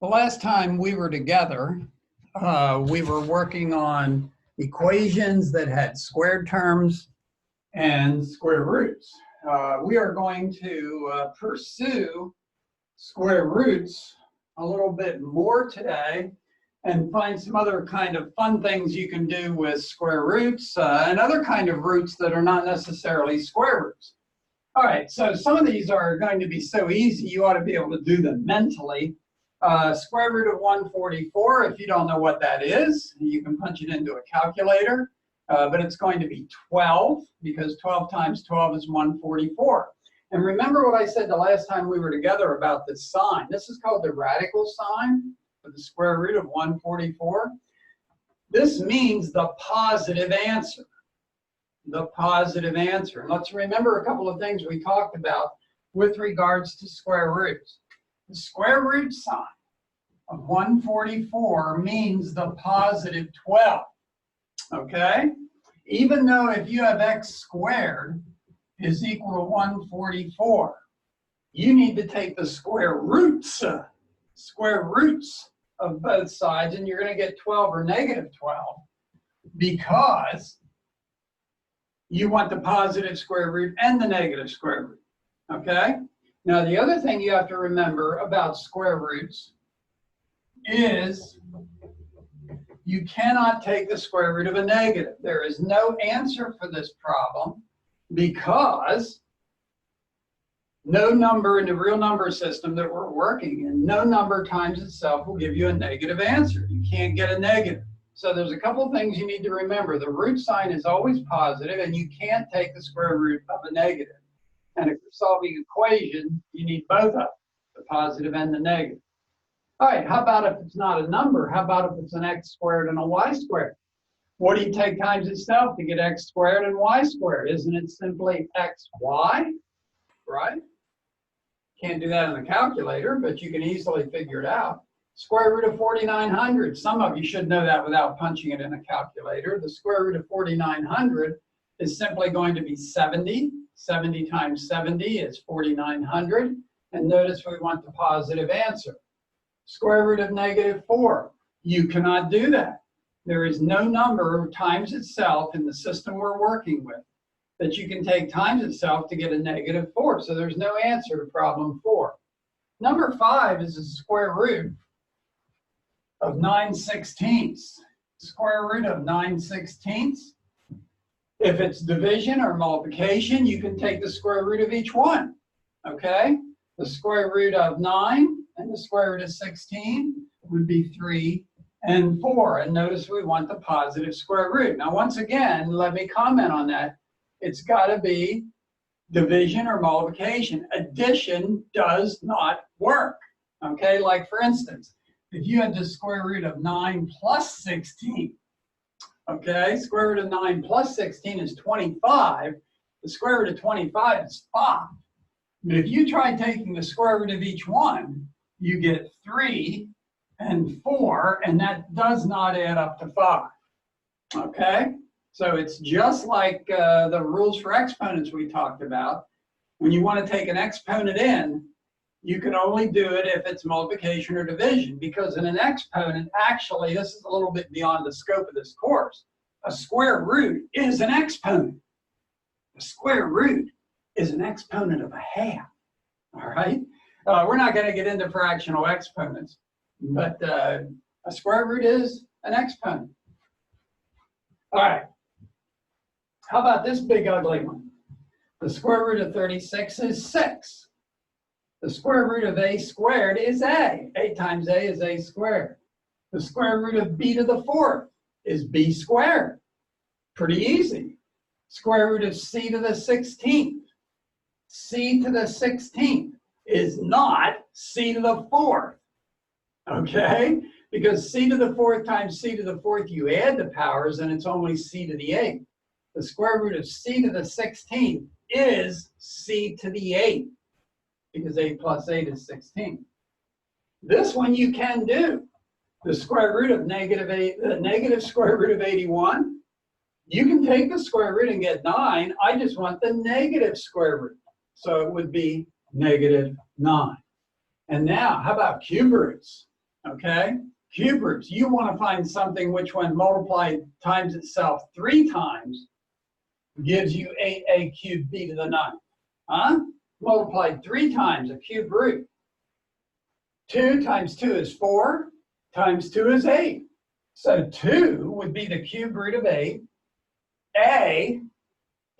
The last time we were together, we were working on equations that had squared terms and square roots. We are going to pursue square roots a little bit more today and find some other kind of fun things you can do with square roots and other kind of roots that are not necessarily square roots. All right, so some of these are going to be so easy, you ought to be able to do them mentally. Square root of 144, if you don't know what that is, you can punch it into a calculator, but it's going to be 12 because 12 times 12 is 144. And remember what I said the last time we were together about this sign. This is called the radical sign for the square root of 144. This means the positive answer. The positive answer. And let's remember a couple of things we talked about with regards to square roots. The square root sign of 144 means the positive 12, okay? Even though if you have x squared is equal to 144, you need to take the square roots of both sides, and you're going to get 12 or negative 12 because you want the positive square root and the negative square root, okay? Now, the other thing you have to remember about square roots is you cannot take the square root of a negative. There is no answer for this problem because no number in the real number system that we're working in, no number times itself will give you a negative answer. You can't get a negative. So there's a couple of things you need to remember. The root sign is always positive, and you can't take the square root of a negative. And if you're solving an equation, you need both of them, the positive and the negative. All right, how about if it's not a number? How about if it's an x squared and a y squared? What do you take times itself to get x squared and y squared? Isn't it simply xy, right? Can't do that in the calculator, but you can easily figure it out. Square root of 4,900. Some of you should know that without punching it in a calculator. The square root of 4,900 is simply going to be 70. 70 times 70 is 4,900. And notice we want the positive answer. Square root of negative 4. You cannot do that. There is no number times itself in the system we're working with that you can take times itself to get a negative 4. So there's no answer to problem 4. Number 5 is the square root of 9/16. Square root of 9/16. If it's division or multiplication, you can take the square root of each one, okay? The square root of 9 and the square root of 16 would be 3 and 4. And notice we want the positive square root. Now, once again, let me comment on that. It's got to be division or multiplication. Addition does not work, okay? Like, for instance, if you had the square root of 9 plus 16, okay, square root of 9 plus 16 is 25. The square root of 25 is 5. But if you try taking the square root of each one, you get 3 and 4, and that does not add up to 5, okay? So it's just like the rules for exponents we talked about. When you want to take an exponent in, you can only do it if it's multiplication or division, because in an exponent, actually, this is a little bit beyond the scope of this course. A square root is an exponent. A square root is an exponent of a half, all right? We're not going to get into fractional exponents, but a square root is an exponent. All right. How about this big ugly one? The square root of 36 is 6. The square root of a squared is a. A times a is a squared. The square root of b to the 4th is b squared. Pretty easy. Square root of c to the 16th. C to the 16th is not c to the 4th. Okay? Because c to the 4th times c to the 4th, you add the powers, and it's only c to the 8th. The square root of c to the 16th is c to the 8th. Because 8 plus 8 is 16. This one you can do. The square root of the negative square root of 81. You can take the square root and get 9. I just want the negative square root. So it would be negative 9. And now, how about cube roots? okay? Cube roots, you want to find something which when multiplied times itself 3 times gives you 8a cubed b to the 9th. Huh? Multiplied 3 times, a cube root. 2 times 2 is 4, times 2 is 8. So 2 would be the cube root of 8. A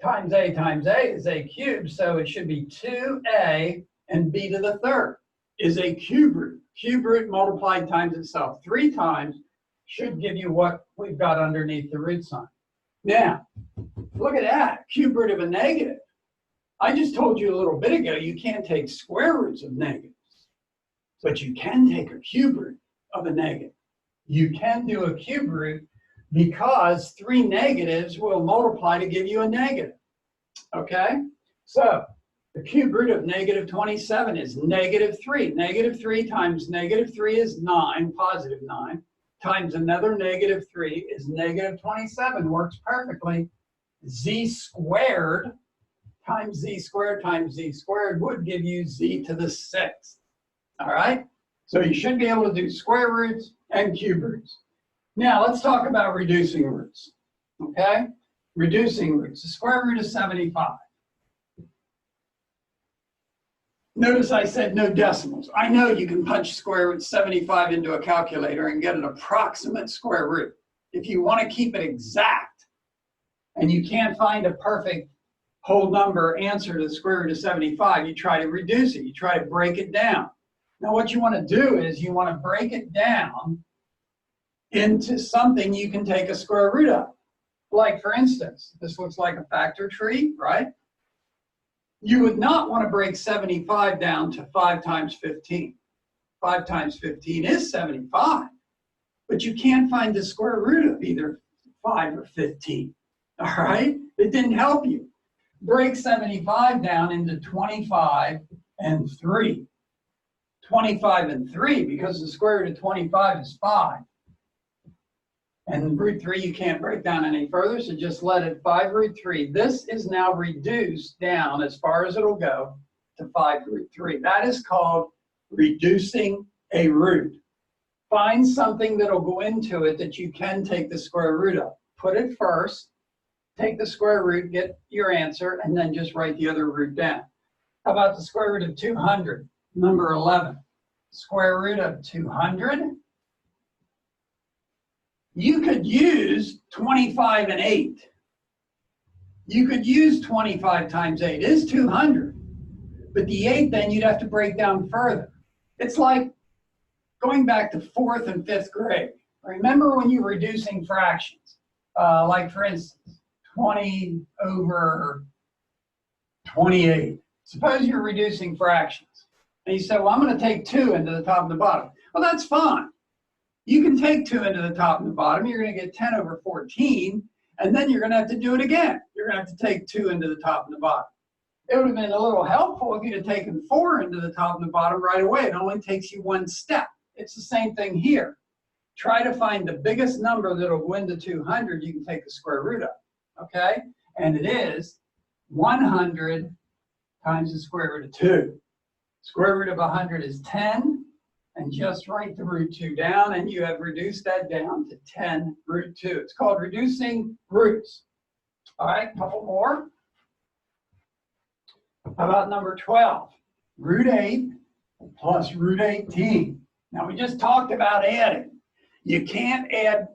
times A is a cubed, so it should be 2a and b to the 3rd is a cube root. Cube root multiplied times itself 3 times should give you what we've got underneath the root sign. Now, look at that, cube root of a negative. I just told you a little bit ago you can't take square roots of negatives, but you can take a cube root of a negative. You can do a cube root because 3 negatives will multiply to give you a negative. Okay? So the cube root of negative 27 is negative 3. Negative 3 times negative 3 is 9, positive 9, times another negative 3 is negative 27. Works perfectly. Z squared times z squared times z squared would give you z to the 6th. All right? So you should be able to do square roots and cube roots. Now let's talk about reducing roots. Okay? Reducing roots. The square root of 75. Notice I said no decimals. I know you can punch square root 75 into a calculator and get an approximate square root. If you want to keep it exact and you can't find a perfect whole number answer to the square root of 75, you try to reduce it. You try to break it down. Now what you want to do is you want to break it down into something you can take a square root of. Like for instance, this looks like a factor tree, right? You would not want to break 75 down to 5 times 15. 5 times 15 is 75, but you can't find the square root of either 5 or 15, all right? It didn't help you. Break 75 down into 25 and 3. 25 and 3, because the square root of 25 is 5. And root 3 you can't break down any further, so just let it 5 root 3. This is now reduced down as far as it'll go to 5 root 3. That is called reducing a root. Find something that'll go into it that you can take the square root of. Put it first, take the square root, get your answer, and then just write the other root down. How about the square root of 200, number 11? Square root of 200. You could use 25 and 8. You could use 25 times 8 is 200. But the 8 then you'd have to break down further. It's like going back to 4th and 5th grade. Remember when you were reducing fractions? Like for instance, 20 over 28. Suppose you're reducing fractions. And you say, well, I'm going to take 2 into the top and the bottom. Well, that's fine. You can take 2 into the top and the bottom. You're going to get 10 over 14. And then you're going to have to do it again. You're going to have to take 2 into the top and the bottom. It would have been a little helpful if you'd have taken 4 into the top and the bottom right away. It only takes you 1 step. It's the same thing here. Try to find the biggest number that'll go into 200 you can take the square root of. Okay? And it is 100 times the square root of 2. Square root of 100 is 10. And just write the root 2 down, and you have reduced that down to 10 root 2. It's called reducing roots. All right, a couple more. How about number 12? Root 8 plus root 18. Now, we just talked about adding. You can't add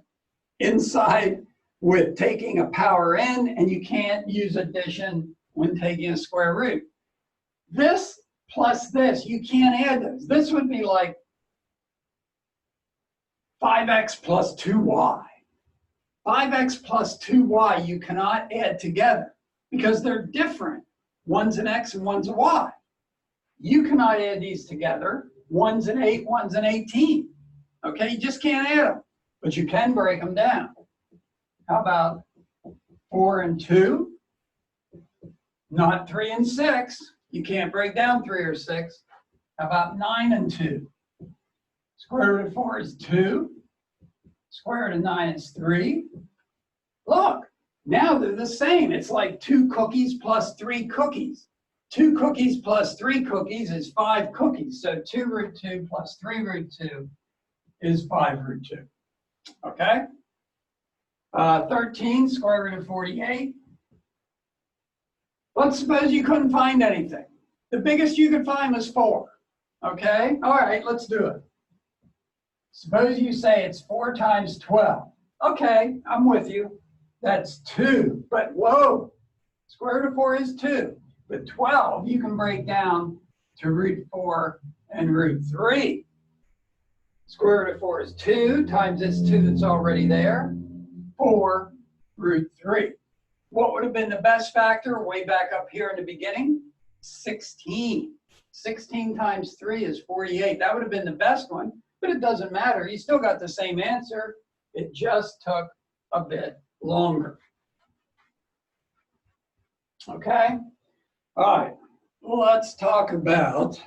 inside with taking a power n, and you can't use addition when taking a square root. This plus this, you can't add those. This would be like 5x plus 2y. 5x plus 2y you cannot add together because they're different. One's an x and one's a y. You cannot add these together. One's an 8, one's an 18. Okay, you just can't add them, but you can break them down. How about 4 and 2? Not 3 and 6. You can't break down 3 or 6. How about 9 and 2? Square root of 4 is 2. Square root of 9 is 3. Look, now they're the same. It's like 2 cookies plus 3 cookies. 2 cookies plus 3 cookies is 5 cookies. So 2 root 2 plus 3 root 2 is 5 root 2. Okay? 13, square root of 48. Let's suppose you couldn't find anything. The biggest you could find was 4. Okay? All right, let's do it. Suppose you say it's 4 times 12. Okay, I'm with you. That's 2. But whoa, square root of 4 is 2. But 12 you can break down to root 4 and root 3. Square root of 4 is 2 times this 2 that's already there. 4 root 3. What would have been the best factor way back up here in the beginning? 16. 16 times 3 is 48. That would have been the best one, but it doesn't matter. You still got the same answer. It just took a bit longer. Okay? All right. Let's talk about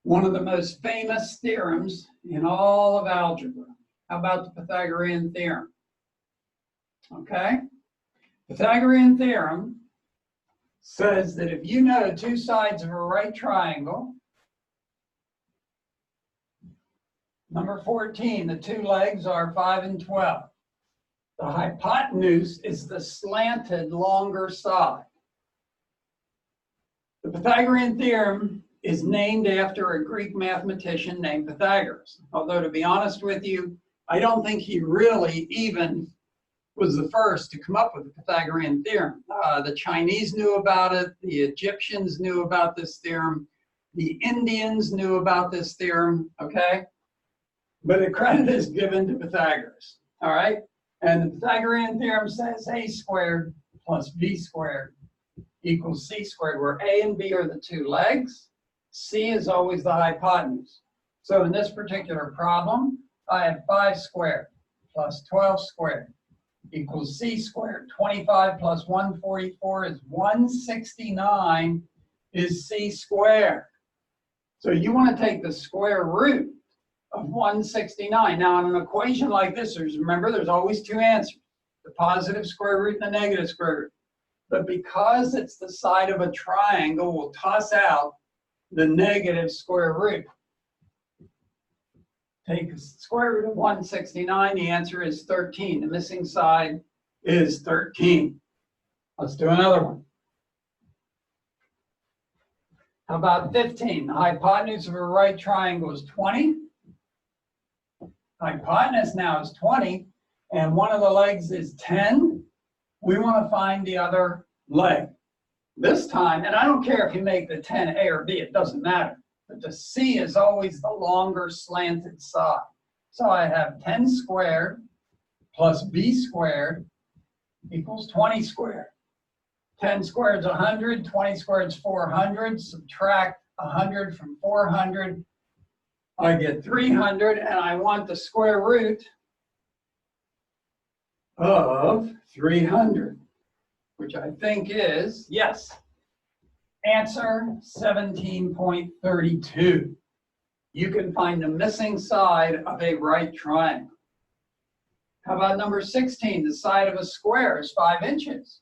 one of the most famous theorems in all of algebra. How about the Pythagorean theorem? Okay? Pythagorean theorem says that if you know 2 sides of a right triangle, number 14, the 2 legs are 5 and 12. The hypotenuse is the slanted longer side. The Pythagorean theorem is named after a Greek mathematician named Pythagoras. Although, to be honest with you, I don't think he really even was the first to come up with the Pythagorean theorem. The Chinese knew about it. The Egyptians knew about this theorem. The Indians knew about this theorem, okay? But the credit is given to Pythagoras, all right? And the Pythagorean theorem says a squared plus b squared equals c squared, where a and b are the 2 legs. C is always the hypotenuse. So in this particular problem, I have 5 squared plus 12 squared equals c squared. 25 plus 144 is 169 is c squared. So you want to take the square root of 169. Now in an equation like this, remember there's always 2 answers, the positive square root and the negative square root. But because it's the side of a triangle, we'll toss out the negative square root. Take the square root of 169, the answer is 13. The missing side is 13. Let's do another one. How about 15? The hypotenuse of a right triangle is 20. Hypotenuse now is 20, and one of the legs is 10. We want to find the other leg. This time, and I don't care if you make the 10 A or B, it doesn't matter. But the C is always the longer slanted side. So I have 10 squared plus B squared equals 20 squared. 10 squared is 100, 20 squared is 400. Subtract 100 from 400. I get 300, and I want the square root of 300, which I think is, yes, answer 17.32. You can find the missing side of a right triangle. How about number 16? The side of a square is 5 inches.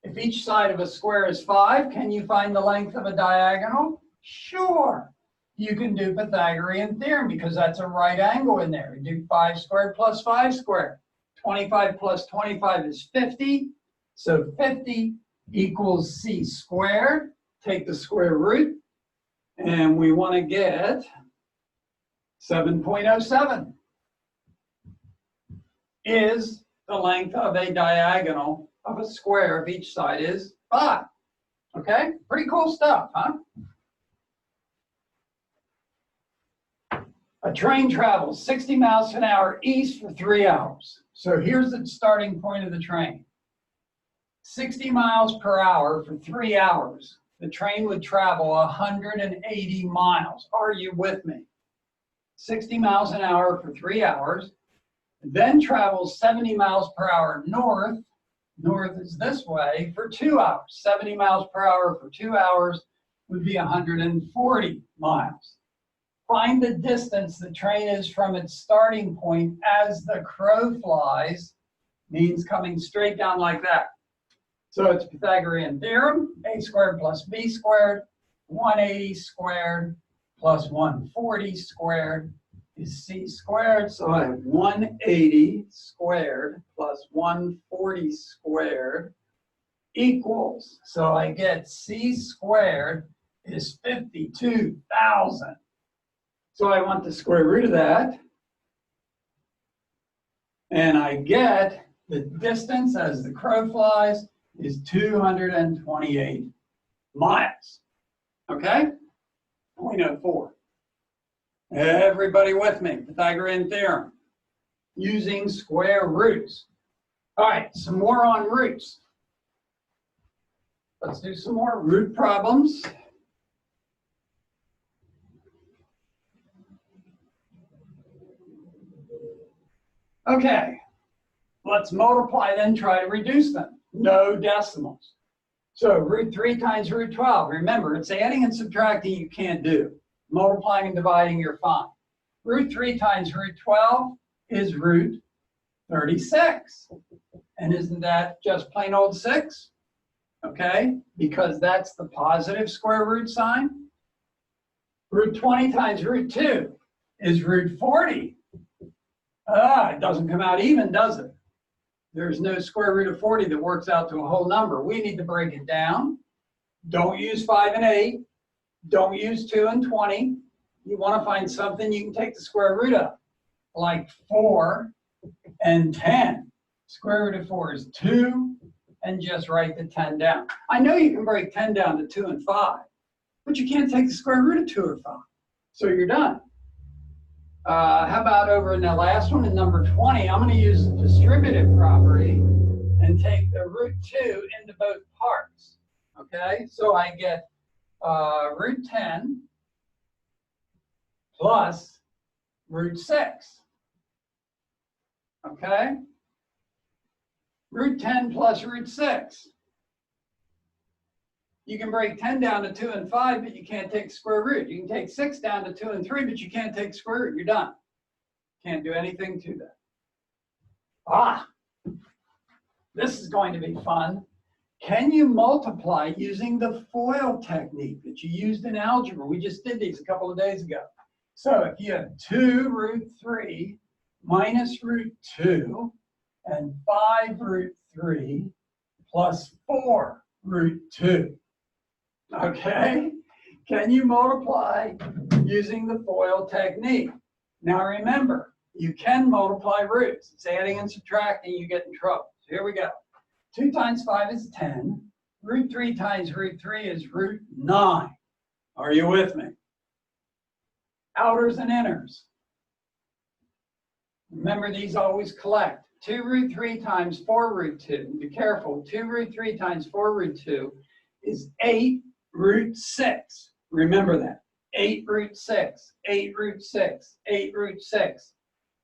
If each side of a square is 5, can you find the length of a diagonal? Sure. You can do Pythagorean theorem because that's a right angle in there. You do 5 squared plus 5 squared. 25 plus 25 is 50. So 50 equals c squared. Take the square root. And we want to get 7.07 is the length of a diagonal of a square if each side is 5. Okay? Pretty cool stuff, huh? A train travels 60 miles an hour east for 3 hours. So here's the starting point of the train. 60 miles per hour for 3 hours. The train would travel 180 miles. Are you with me? 60 miles an hour for 3 hours. Then travels 70 miles per hour north. North is this way for 2 hours. 70 miles per hour for 2 hours would be 140 miles. Find the distance the train is from its starting point as the crow flies, means coming straight down like that. So it's Pythagorean theorem, a squared plus b squared, 180 squared plus 140 squared is c squared. So I have 180 squared plus 140 squared equals, so I get c squared is 52,000. So I want the square root of that. And I get the distance as the crow flies is 228 miles. Okay? 0.04. Everybody with me? Pythagorean theorem. Using square roots. All right, some more on roots. Let's do some more root problems. Okay, let's multiply then try to reduce them. No decimals. So root 3 times root 12. Remember, it's adding and subtracting you can't do. Multiplying and dividing, you're fine. Root 3 times root 12 is root 36. And isn't that just plain old 6? Okay, because that's the positive square root sign. Root 20 times root 2 is root 40. It doesn't come out even, does it? There's no square root of 40 that works out to a whole number. We need to break it down. Don't use 5 and 8. Don't use 2 and 20. You want to find something you can take the square root of, like 4 and 10. Square root of 4 is 2, and just write the 10 down. I know you can break 10 down to 2 and 5, but you can't take the square root of 2 or 5. So you're done. How about over in the last one, in number 20, I'm going to use the distributive property and take the root 2 into both parts. Okay, so I get root 10 plus root 6. Okay, root 10 plus root 6. You can break 10 down to 2 and 5, but you can't take square root. You can take 6 down to 2 and 3, but you can't take square root. You're done. Can't do anything to that. This is going to be fun. Can you multiply using the FOIL technique that you used in algebra? We just did these a couple of days ago. So if you have 2 root 3 minus root 2 and 5 root 3 plus 4 root 2. Okay, can you multiply using the FOIL technique? Now remember, you can multiply roots. It's adding and subtracting, you get in trouble. So here we go. 2 times 5 is 10. Root 3 times root 3 is root 9. Are you with me? Outers and inners. Remember, these always collect. 2 root 3 times 4 root 2. Be careful. 2 root 3 times 4 root 2 is 8 root 6. Remember that. 8 root 6, 8 root 6, 8 root 6.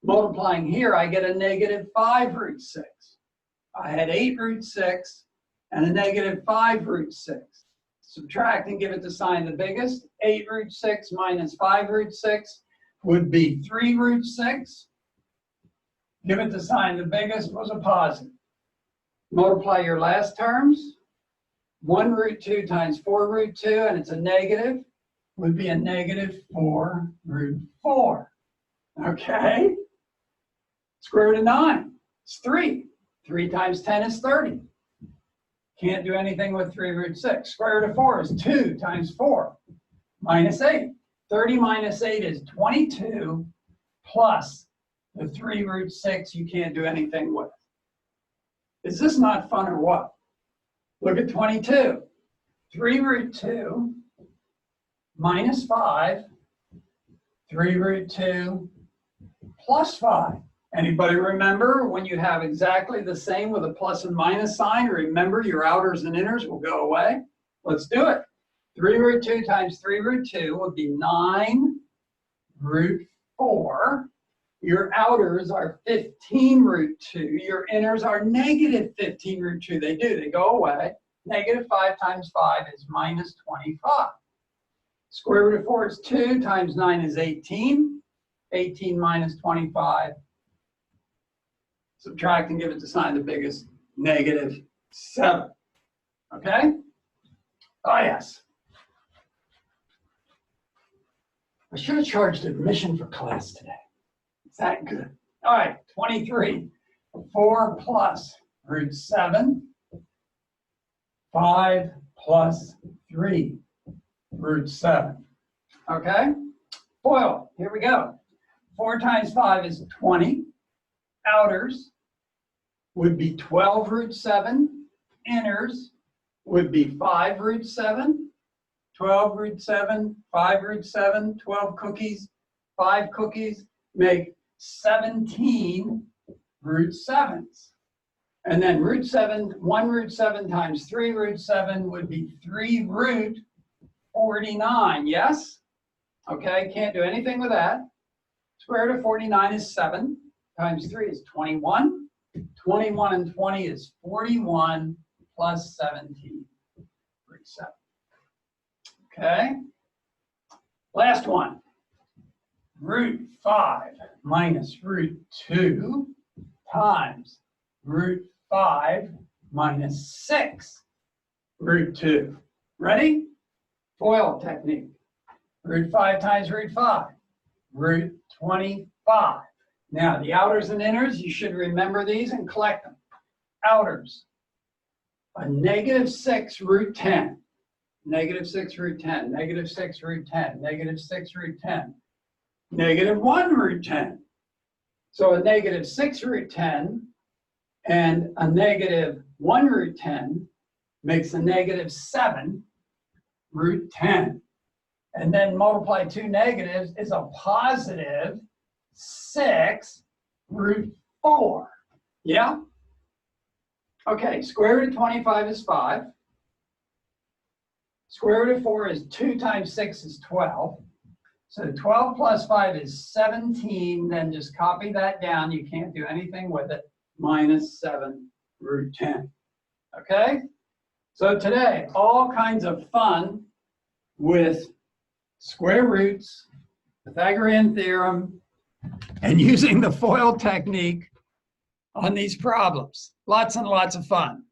Multiplying here, I get a negative 5 root 6. I had 8 root 6 and a negative 5 root 6. Subtract and give it the sign the biggest. 8 root 6 minus 5 root 6 would be 3 root 6. Give it the sign the biggest was a positive. Multiply your last terms. 1 root 2 times 4 root 2, and it's a negative, would be a negative 4 root 4. Okay? Square root of 9, it's 3. 3 times 10 is 30. Can't do anything with 3 root 6. Square root of 4 is 2 times 4 minus 8. 30 minus 8 is 22 plus the 3 root 6 you can't do anything with. Is this not fun or what? Look at 22. 3 root 2 minus 5, 3 root 2 plus 5. Anybody remember when you have exactly the same with a plus and minus sign, remember your outers and inners will go away? Let's do it. 3 root 2 times 3 root 2 would be 9 root 4. Your outers are 15 root 2. Your inners are negative 15 root 2. They do. They go away. Negative 5 times 5 is minus 25. Square root of 4 is 2 times 9 is 18. 18 minus 25. Subtract and give it the sign the biggest, negative 7. Okay? Oh, yes. I should have charged admission for class today. Is that good? All right, 23. 4 plus root 7. 5 plus 3 root 7. Okay? FOIL, here we go. 4 times 5 is 20. Outers would be 12 root 7. Inners would be 5 root 7. 12 root 7, 5 root 7, 12 cookies, 5 cookies make 17 root 7s. And then root 7, 1 root 7 times 3 root 7 would be 3 root 49, yes? Okay, can't do anything with that. Square root of 49 is 7, times 3 is 21. 21 and 20 is 41 plus 17, root 7. Okay, last one. Root 5 minus root 2 times root 5 minus 6 root 2. Ready? FOIL technique. Root 5 times root 5, root 25. Now, the outers and inners, you should remember these and collect them. Outers, a negative 6 root 10. Negative 6 root 10, negative 6 root 10, negative 6 root 10, negative 1 root 10. So a negative 6 root 10 and a negative 1 root 10 makes a negative 7 root 10. And then multiply 2 negatives is a positive 6 root 4. Yeah? Okay, square root of 25 is 5. Square root of 4 is 2 times 6 is 12. So 12 plus 5 is 17. Then just copy that down. You can't do anything with it. Minus 7 root 10. Okay? So today, all kinds of fun with square roots, Pythagorean theorem, and using the FOIL technique on these problems. Lots and lots of fun.